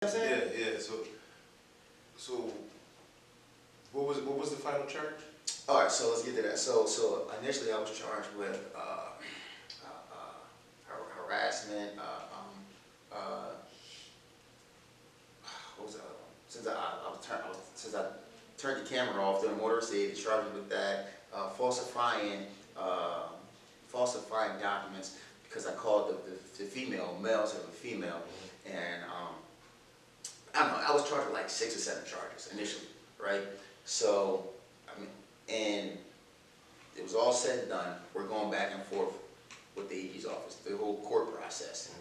Yeah. So what was the final charge? All right, so let's get to that. So initially I was charged with harassment. What was that? Since I turned the camera off during motorist aid, they charged me with that. Falsifying documents because I called the female, males of a female, and I don't know. I was charged with like 6 or 7 charges initially, right? So I mean, and it was all said and done. We're going back and forth with the AG's office, the whole court process.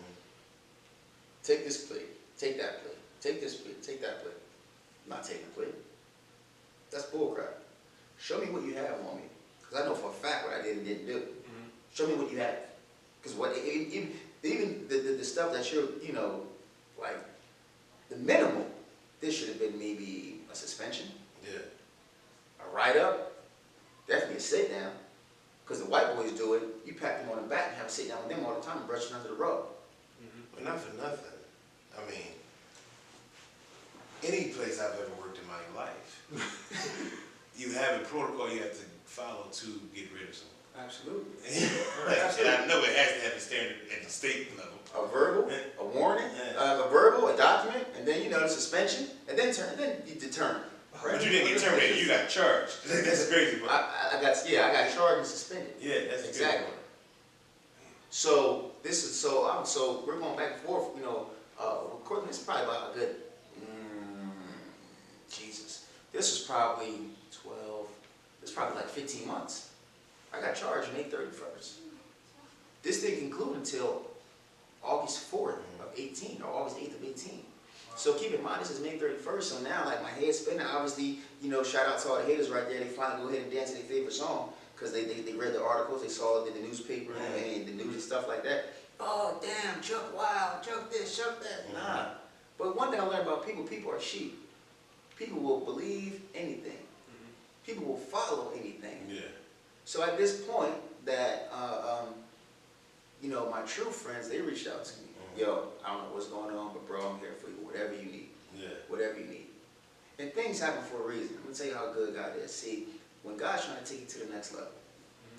Take this plea, take that plea, take this plea, take that plea. I'm not taking a plea. That's bullcrap. Show me what you have on me, because I know for a fact what I did and didn't do. Show me what you have, because even the stuff that you're, like the minimum, this should have been maybe a suspension, a write-up, definitely a sit-down, because the white boys do it. You pat them on the back and have a sit-down with them all the time and brush it under the rug. But not for nothing. I mean, any place I've ever worked in my life, you have a protocol you have to follow to get rid of someone. Absolutely. And I know it has to have a standard at the state level. A verbal, a warning, a document, and then the suspension, and then you determine. Right? But you didn't get terminated. You got charged. That's the crazy part. I got charged and suspended. Yeah, that's exactly. So so we're going back and forth. Recording this is probably about a good Jesus. This was probably 12. This is probably like 15 months. I got charged May 31st. This didn't conclude until August 4th of 18, or August 8th of 18. So keep in mind, this is May 31st, so now like my head's spinning. Obviously, shout out to all the haters right there. They finally go ahead and dance to their favorite song because they read the articles, they saw it in the newspaper and the news and stuff like that. Oh, damn, Chuck Wild, Chuck this, Chuck that. Nah. But one thing I learned about people are sheep. People will believe anything. People will follow anything. Yeah. So at this point that, my true friends, they reached out to me. Yo, I don't know what's going on, but bro, I'm here for you. Whatever you need. Yeah. Whatever you need. And things happen for a reason. I'm going to tell you how good God is. See, when God's trying to take you to the next level,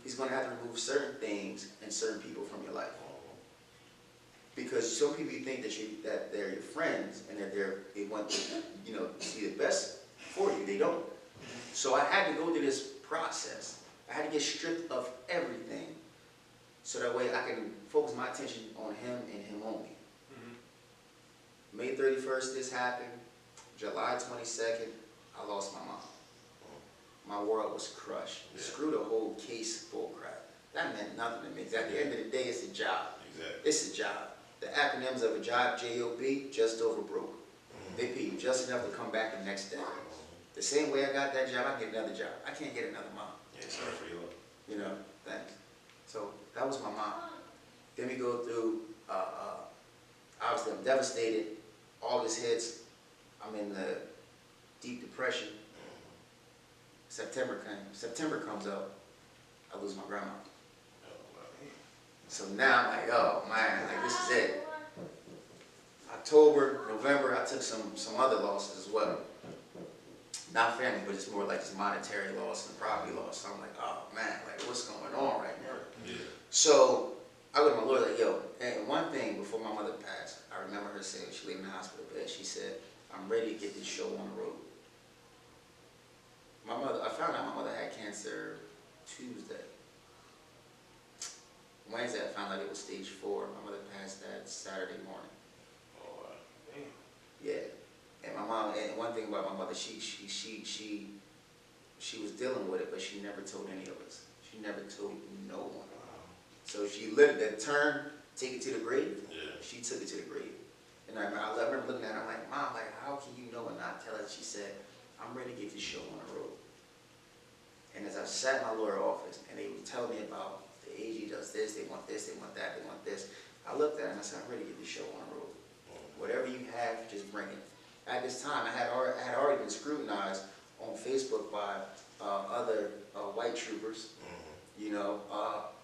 He's going to have to remove certain things and certain people from your life. Because some people you think that they're your friends and that they want to, see the best for you. They don't. So I had to go through this process. I had to get stripped of everything so that way I can focus my attention on Him and Him only. May 31st, this happened. July 22nd, I lost my mom. My world was crushed. Yeah. Screw the whole case bullcrap. That meant nothing to me. At the end of the day, it's a job. Exactly. It's a job. The acronyms of a job, J-O-B, just over broke. They pay you just enough to come back the next day. The same way I got that job, I get another job. I can't get another mom. Yeah, sorry for your luck. Thanks. So that was my mom. Then we go through, obviously I'm devastated. August hits. I'm in the deep depression. September comes up. I lose my grandma. So now I'm like, oh man, like this is it. October, November, I took some other losses as well. Not family, but it's more like just monetary loss and property loss. So I'm like, oh man, like what's going on right now? Yeah. So I go to my lawyer like, yo, and one thing before my mother passed, I remember her saying, she lay in the hospital bed, she said, I'm ready to get this show on the road. I found out my mother had cancer Tuesday. Wednesday I found out it was stage 4. My mother passed that Saturday morning. Oh, wow. Damn. Yeah. And my mom, and one thing about my mother, she was dealing with it, but she never told any of us. She never told no one. So she lived that term, take it to the grave. Yeah. She took it to the grave. And I remember looking at her, I'm like, Mom, like, how can you know and not tell us? She said, I'm ready to get this show on the road. And as I sat in my lawyer office, and they would tell me about the AG does this, they want this, they want that, they want this. I looked at it and I said, I'm ready to get this show on the road. Whatever you have, just bring it. At this time, I had already been scrutinized on Facebook by other white troopers.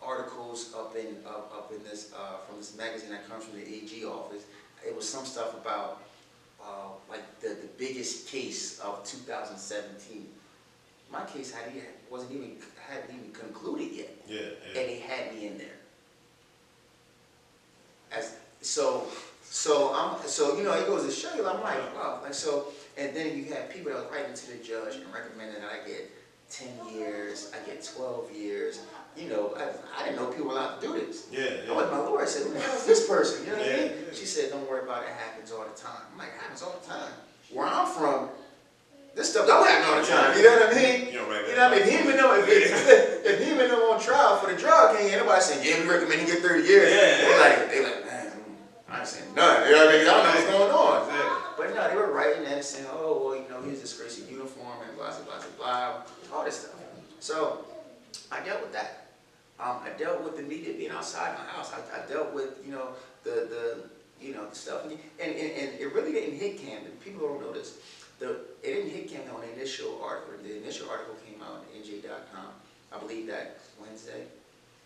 Articles up in this from this magazine that comes from the AG office. It was some stuff about biggest case of 2017. My case hadn't even concluded yet. Yeah. And they had me in there. So it goes to show you, I'm like, wow, like so, and then you have people that was writing to the judge and recommending that I get 10 years, I get 12 years. I didn't know people were allowed to do this. Yeah. I went to my lawyer and said, who the hell is this person? You know what I mean? Yeah. She said, don't worry about it, it happens all the time. I'm like, it happens all the time. Where I'm from, this stuff don't happen all the time. You know what I mean? You know what I mean? If he even know if he even know on trial for the drug, ain't nobody saying, yeah, we recommend you get 30 years. Yeah. They like, man, I ain't saying none. You know what I mean? Y'all know what's going on. But no, they were writing that and saying, oh, well, he's disgracing uniform and blah, blah, blah, blah, all this stuff. So I dealt with that. I dealt with the media being outside my house. I dealt with, the stuff. And it really didn't hit Camden. People don't know this. It didn't hit Camden on the initial article. The initial article came out on NJ.com. I believe that Wednesday.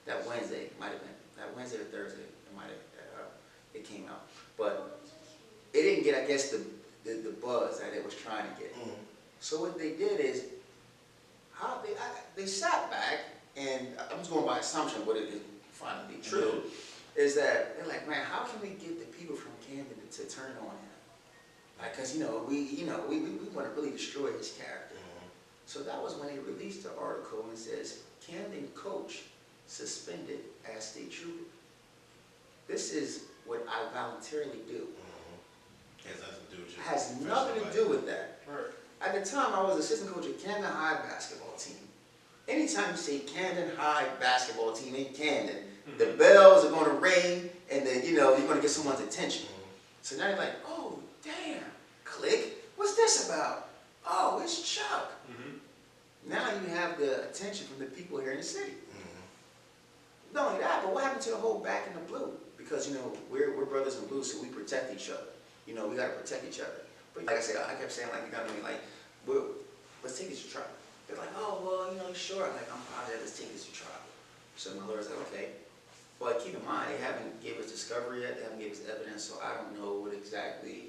That Wednesday might have been. That Wednesday or Thursday, it came out. But it didn't get, I guess, the buzz that it was trying to get. Mm-hmm. So what they did is, they sat back, and I'm just going by assumption, but it is finally true, is that they're like, man, how can we get the people from Camden to turn on him? Like, cause we want to really destroy his character. Mm-hmm. So that was when they released the article and says, Camden coach suspended as state trooper. This is what I voluntarily do. Mm-hmm. Has nothing to do with that. Right. At the time, I was assistant coach at Camden High basketball team. Anytime you say Camden High basketball team in Camden, the bells are going to ring, and then you're going to get someone's attention. So now you're like, oh, damn, click. What's this about? Oh, it's Chuck. Mm-hmm. Now you have the attention from the people here in the city. Mm-hmm. Not only that, but what happened to the whole back in the blue? Because we're brothers in blue, so we protect each other. We got to protect each other. But like I said, I kept saying, let's take this to trial. They're like, oh, well, sure. I'm like, I'm positive, let's take this to trial. So my lawyer's like, okay. But keep in mind, they haven't gave us discovery yet, they haven't gave us evidence, so I don't know what exactly,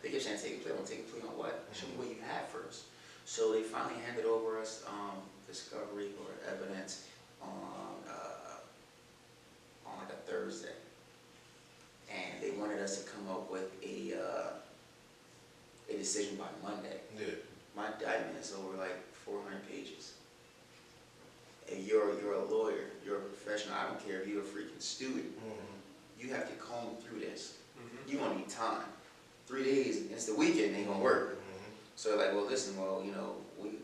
they kept saying take a plea. I want to take a plea on what? Show me what you have first. So they finally handed over us discovery or evidence on like a Thursday. And they wanted us to come up with a decision by Monday. Yeah. My indictment is over like 400 pages. And you're a lawyer, you're a professional, I don't care if you're a freaking student. Mm-hmm. You have to comb through this. Mm-hmm. You're gonna need time. 3 days, it's the weekend, ain't gonna work. Mm-hmm. So like, well listen,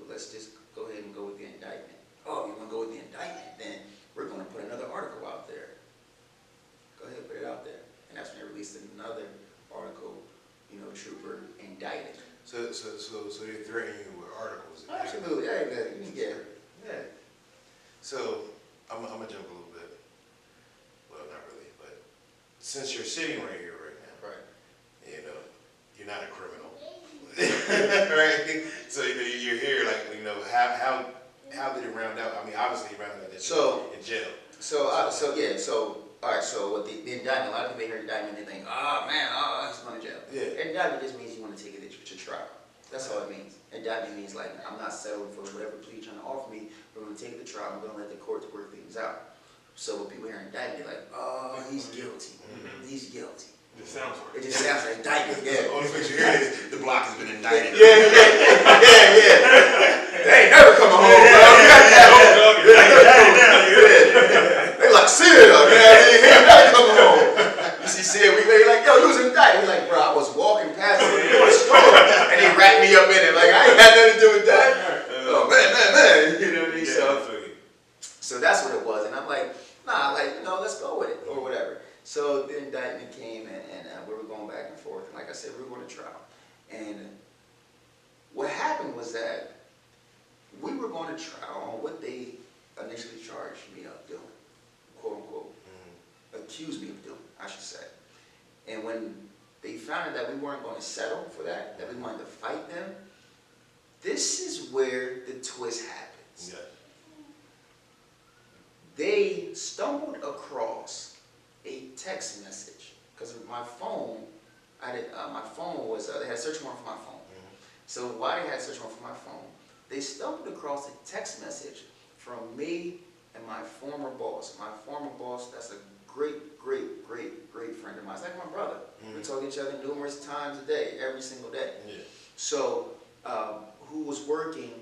let's just go ahead and go with the indictment. Oh, you wanna go with the indictment? Then we're gonna put another article out there. Go ahead, put it out there. And that's when they released another article, trooper indicted. So they threaten you with articles? Absolutely, yeah. So I'm gonna jump a little bit. Well, not really, but since you're sitting right here right now, right? You're not a criminal, right? So you're here, like how did it round out? I mean, obviously it rounded out in jail. All right, so what the indictment, a lot of people hear indictment, they think, he's going to jail. Yeah. Indictment just means you want to take it to trial. That's all it means. Indictment means like, I'm not settling for whatever plea you're trying to offer me, we're going to take it to trial, we're going to let the courts work things out. So when people hear indictment, they're like, oh, he's guilty. Mm-hmm. He's guilty. It sounds right. It just sounds like indictment, yeah. The only thing you hear is, the block has been indicted. Yeah. They ain't never coming home, bro. They like, sit up, man. He ain't never coming home. You see, we like, yo, you was indicted. He's like, bro, I was walking past the store, and they wrapped me up in it. Like, I ain't had nothing to do with that. Oh, man. You know what I mean? So that's what it was. And I'm like, let's go with it, or whatever. So the indictment came, and we were going back and forth. And like I said, we were going to trial. And what happened was that we were going to trial on what they initially charged me of doing, quote unquote, accused me of doing, I should say. And when they found out that we weren't going to settle for that we wanted to fight them, this is where the twist happens. Yeah. They stumbled across a text message, because my phone, they had a search warrant for my phone. Mm-hmm. So why they had to search for my phone? They stumbled across a text message from me and my former boss. My former boss, that's a great, great, great, great friend of mine. It's like my brother. We talk to each other numerous times a day, every single day. Yeah. So, who was working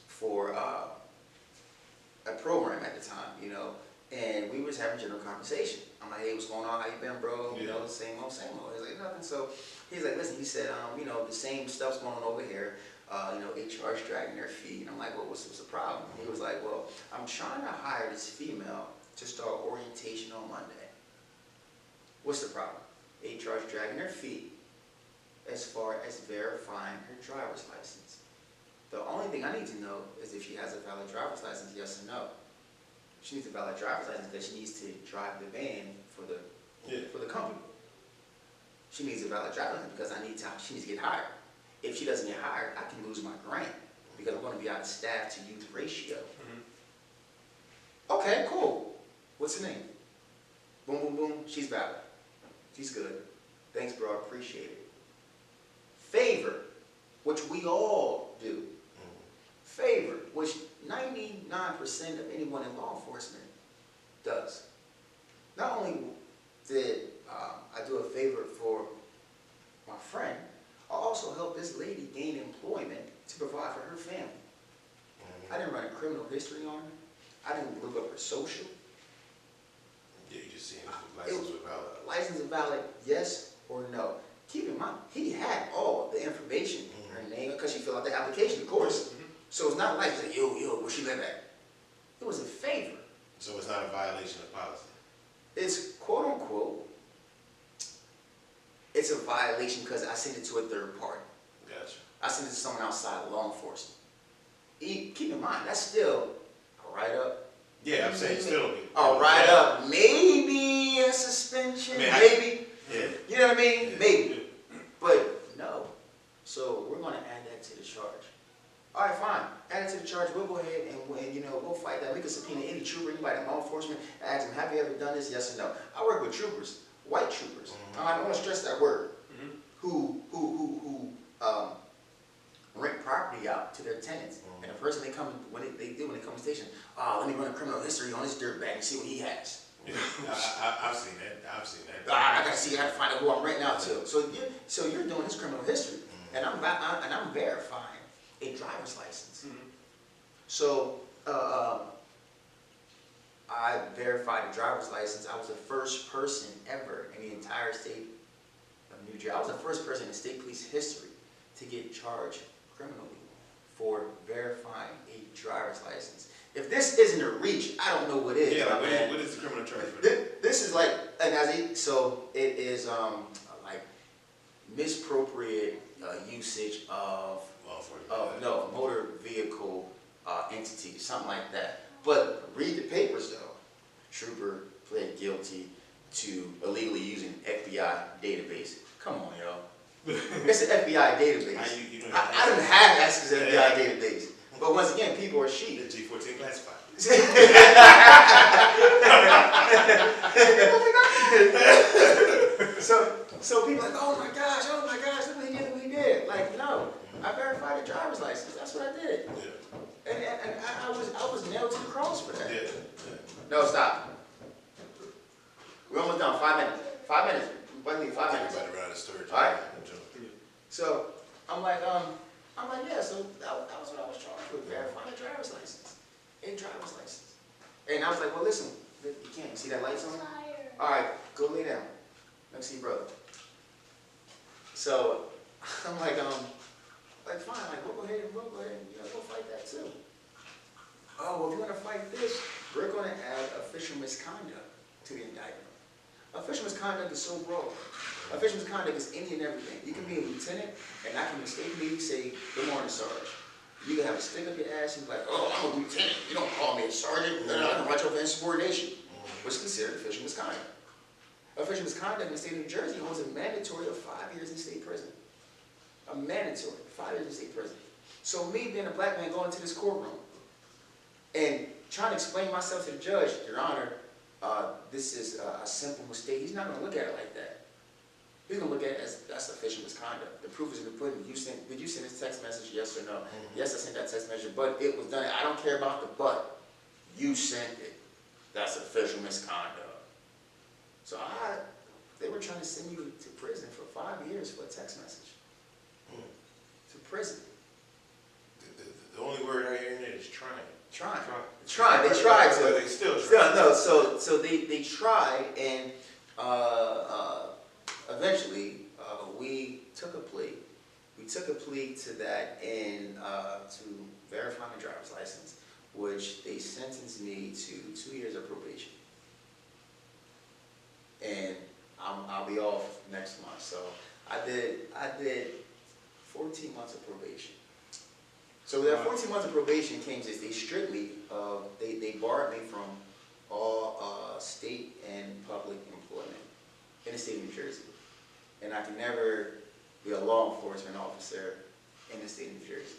for a program at the time, you know, and we was having general conversation. I'm like, hey, what's going on? How you been, bro? You know, same old, same old. He's like, nothing. So he's like, listen, he said, you know, the same stuff's going on over here. You know, HR's dragging their feet. And I'm like, well, what's the problem? He was like, well, I'm trying to hire this female to start orientation on Monday. What's the problem? HR's dragging their feet as far as verifying her driver's license. The only thing I need to know is if she has a valid driver's license, yes or no. She needs a valid driver's license because she needs to drive the van for the company. She needs a valid driver's license because she needs to get hired. If she doesn't get hired, I can lose my grant because I'm going to be out of staff to youth ratio. Okay, cool. What's her name? Boom, boom, boom. She's valid. She's good. Thanks, bro. I appreciate it. Favor, which we all do. Favor, which 99% of anyone in law enforcement does. Not only did I do a favor for my friend, I also helped this lady gain employment to provide for her family. I didn't run a criminal history on her. I didn't look up her social. Yeah, you just seen if the license was valid. License is valid, yes or no. Keep in mind, he had all the information, her name, because she filled out the application, of course. So it's not like, yo, where she live at? It was a favor. So it's not a violation of policy? It's quote unquote, it's a violation because I sent it to a third party. Gotcha. I sent it to someone outside of law enforcement. Keep in mind, that's still a write-up. Yeah, I'm saying still. A write-up, maybe a suspension, maybe. Yeah. You know what I mean? Yeah. Maybe. But no. So we're going to add that to the charge. All right, fine. Add it to the charge. We'll go ahead and you know, we'll fight that. We can subpoena any trooper, anybody in law enforcement, and ask them, have you ever done this? Yes or no. I work with troopers, white troopers. I want to stress that word. Who rent property out to their tenants. And the person when they come to the station, let me run a criminal history on this dirtbag and see what he has. Yeah, I've seen that. I've seen that. I gotta see. I gotta find out who I'm renting out to. So you're doing this criminal history, and I'm verifying a driver's license. So I verified a driver's license. I was the first person ever in the entire state of New Jersey. I was the first person in state police history to get charged criminally for verifying a driver's license. If this isn't a reach, I don't know what is. Yeah, like, what is the criminal charge for that? This is like, so it is like misappropriate usage of motor vehicle entity, something like that. But read the papers though. Trooper pled guilty to illegally using FBI database. Come on, y'all. It's an FBI database. I don't have access to the FBI database. But once again, people are sheep. The G14 classified. So people are like, oh my gosh, look what he did. Like, no, I verified a driver's license. That's what I did. Yeah. And I was nailed to the cross for that. Yeah. No, stop. We're almost done. 5 minutes. 5 minutes. What do you mean 5 minutes? Everybody around the storage. All right. So I'm like, yeah. So that was what I was charged with, verifying a driver's license, And I was like, well, listen, you can't see that lights on. All right, go lay down. Let me see, brother. So I'm like fine. Like, we'll go ahead and go fight that too. Oh, well, if you want to fight this, we're going to add official misconduct to the indictment. Official misconduct is so broad. Official misconduct is any and everything. You can be a lieutenant, and I can mistakenly say, good morning, Sarge. You can have a stick up your ass and be like, oh, I'm a lieutenant. You don't call me a sergeant. I can write you off for insubordination, which is considered official misconduct. Official misconduct in the state of New Jersey holds a mandatory of 5 years in state prison. A mandatory, 5 years in state prison. So me being a black man going into this courtroom and trying to explain myself to the judge, Your Honor, this is a simple mistake. He's not going to look at it like that. He's gonna look at it as that's official misconduct. The proof is in the pudding. Did you send this text message? Yes or no? Yes, I sent that text message, but it was done. I don't care about the but. You sent it. That's official misconduct. So they were trying to send you to prison for 5 years for a text message. To prison. The only word I hear in it is trying. Trying. They tried to. But they still try. No. So they tried, and eventually we took a plea. We took a plea to that, and to verify my driver's license, which they sentenced me to 2 years of probation. And I'll be off next month. So I did 14 months of probation. So that 14 months of probation came to they strictly they barred me from all state and public employment in the state of New Jersey, and I can never be a law enforcement officer in the state of New Jersey.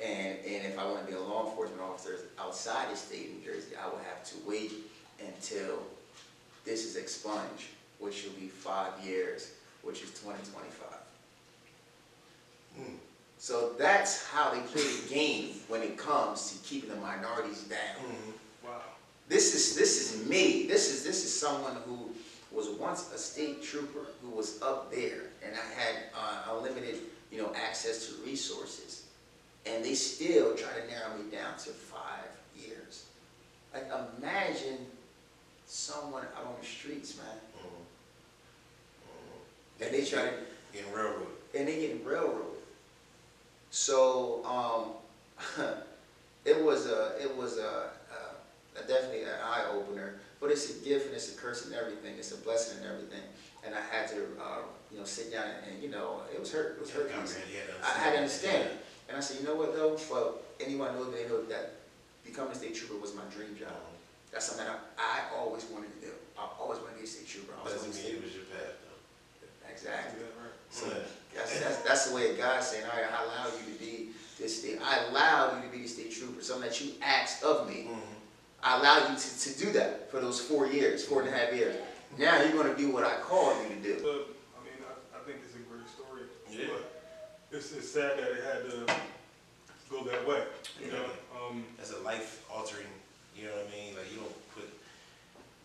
And if I want to be a law enforcement officer outside the state of New Jersey, I will have to wait until this is expunged, which will be 5 years, which is 2025. So that's how they play the game when it comes to keeping the minorities down. Wow. This is me. This is someone who was once a state trooper who was up there, and I had unlimited, access to resources, and they still try to narrow me down to 5 years. Like, imagine someone out on the streets, man, and they try to Getting railroaded. and they getting railroaded. So it was definitely an eye opener. But it's a gift and it's a curse and everything. It's a blessing and everything. And I had to sit down and it was hurt. It was hurt. I had to understand. And I said, you know what though? Well, anyone knows they know that becoming a state trooper was my dream job. That's something I always wanted to do. I always wanted to be a state trooper. Doesn't mean it was your path though. Exactly. So that's the way God's saying, all right, I allow you to be this state. I allow you to be the state trooper. Something that you asked of me. I allow you to do that for those 4 years, 4.5 years. Now you're going to do what I called you to do. But, I think it's a great story. Yeah. But it's sad that it had to go that way. You know? As a life altering, you know what I mean? Like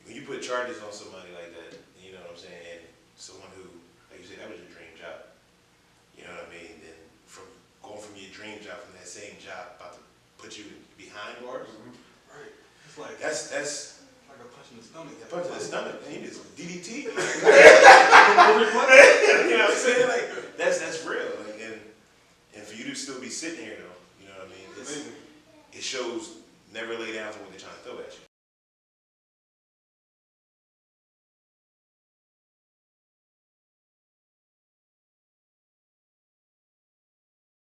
when you put charges on somebody like that, you know what I'm saying? And someone who, like you said, that was your dream job. You know what I mean? Then going from your dream job, from that same job, about to put you behind bars. Right. It's like that's like a punch in the stomach. a punch in the stomach. And you just DDT. You know Right. what I'm saying? Like that's real. Like, and for you to still be sitting here though, you know what I mean? It shows never lay down for what they're trying to throw at you.